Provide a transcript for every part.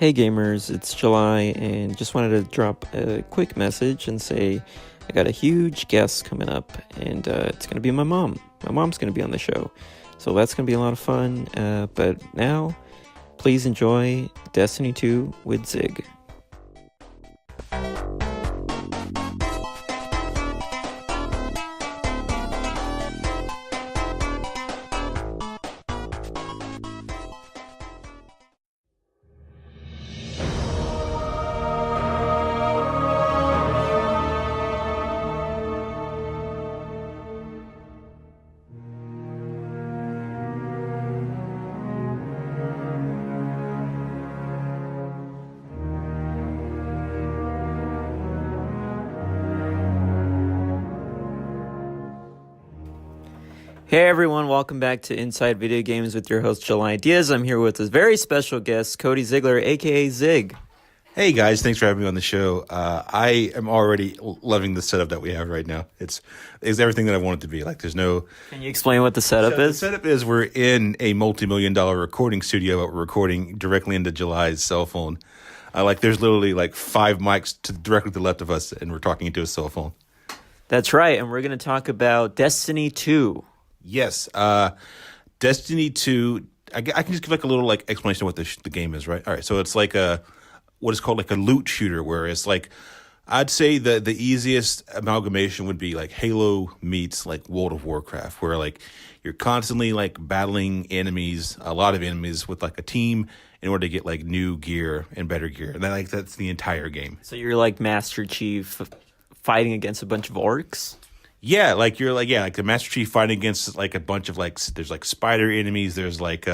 Hey gamers, it's July and just wanted to drop a quick message and say I got a huge guest coming up and it's going to be my mom. My mom's going to be on the show. So that's going to be a lot of fun. But now, please enjoy Destiny 2 with Zig. Hey everyone, welcome back to Inside Video Games with your host July Diaz. I'm here with a very special guest, Cody Ziglar, aka Zig. Hey guys, thanks for having me on the show. I am already loving the setup that we have right now. It's everything that I want it to be. Like, there's no. Can you explain what the setup is? The setup is we're in a multi-million-dollar recording studio, but we're recording directly into July's cell phone. There's literally like 5 mics directly to the left of us, and we're talking into a cell phone. That's right, and we're going to talk about Destiny 2. Yes, Destiny 2. I can just give like a little like explanation of what the game is, right? All right, so it's like what is called like a loot shooter, where it's like, I'd say the easiest amalgamation would be like Halo meets like World of Warcraft, where like you're constantly like battling enemies, a lot of enemies with like a team in order to get like new gear and better gear. And that's the entire game. So you're like Master Chief fighting against a bunch of orcs? Yeah, like the Master Chief fighting against like a bunch of like, there's like spider enemies, there's like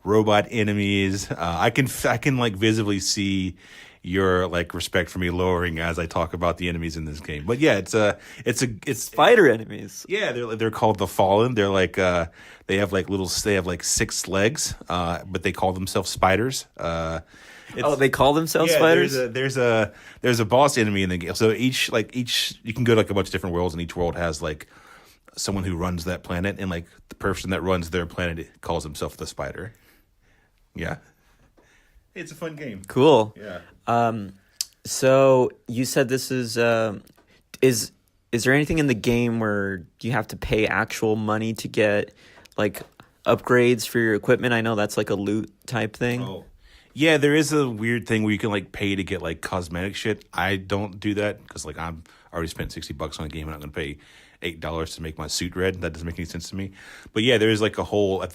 robot enemies. I can like visibly see your like respect for me lowering as I talk about the enemies in this game. But yeah, it's Spider enemies. Yeah, they're called the Fallen. They're like they have like 6 legs, but they call themselves spiders. They call themselves spiders? There's a boss enemy in the game. So each you can go to like a bunch of different worlds, and each world has like someone who runs that planet, and like the person that runs their planet calls himself the spider. Yeah. It's a fun game. Cool. Yeah. So you said this is there anything in the game where you have to pay actual money to get like upgrades for your equipment? I know that's like a loot type thing. Oh. Yeah, there is a weird thing where you can like pay to get like cosmetic shit. I don't do that because like I'm already spent $60 on a game and I'm gonna pay $8 to make my suit red. That doesn't make any sense to me. But yeah, there's a whole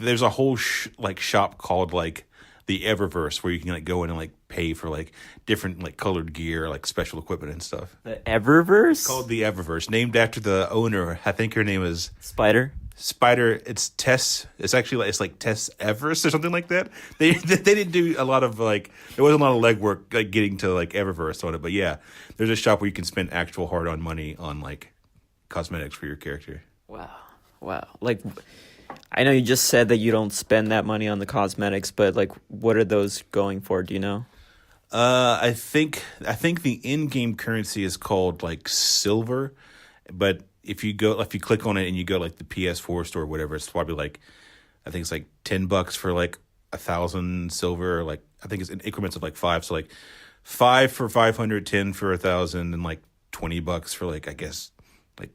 like shop called like the Eververse, where you can like go in and like pay for like different like colored gear, like special equipment and stuff. The Eververse? It's called the Eververse, named after the owner. I think her name is Spider. It's Tess. It's like Tess Everest or something like that. They didn't do a lot of like, there wasn't a lot of legwork like getting to like Eververse on it. But yeah, there's a shop where you can spend actual hard on money on like cosmetics for your character. Wow. Like, I know you just said that you don't spend that money on the cosmetics, but like, what are those going for? Do you know? I think the in-game currency is called like silver, but if you click on it and you go like the PS4 store or whatever, it's probably like, I think it's like $10 for like 1,000 silver, or like I think it's in increments of like 5. So like 5 for 500, 10 for 1,000, and like $20 for like, I guess like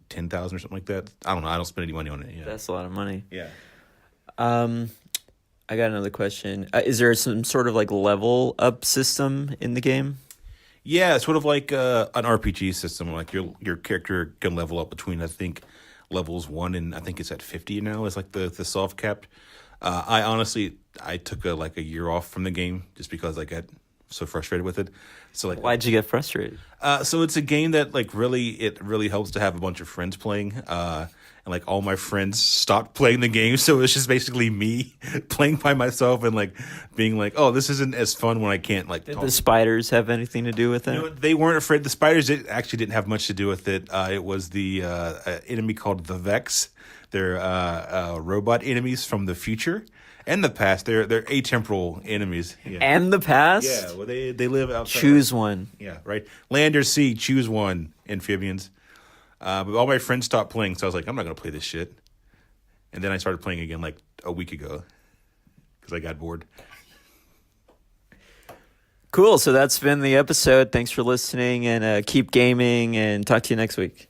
10,000 or something like that. I don't know. I don't spend any money on it. Yeah, That's a lot of money. Yeah. I got another question. Is there some sort of like level up system in the game? Yeah, it's sort of like an RPG system. Like your character can level up between, I think, levels 1 and I think it's at 50 now. It's like the soft capped. I took a year off from the game just because I got so frustrated with it. So like, Why'd you get frustrated? so it's a game that like it really helps to have a bunch of friends playing. And like all my friends stopped playing the game, so it's just basically me playing by myself and like being like, oh, this isn't as fun when I can't like. Did the spiders have anything to do with it? You know, they weren't afraid. The spiders actually didn't have much to do with it. It was the enemy called the Vex. They're robot enemies from the future and the past. They're atemporal enemies. Yeah. And the past? Yeah, well, they live outside. Choose one. Yeah, right. Land or sea, choose one. Amphibians. But all my friends stopped playing, so I was like, I'm not going to play this shit. And then I started playing again like a week ago because I got bored. Cool. So that's been the episode. Thanks for listening, and keep gaming, and talk to you next week.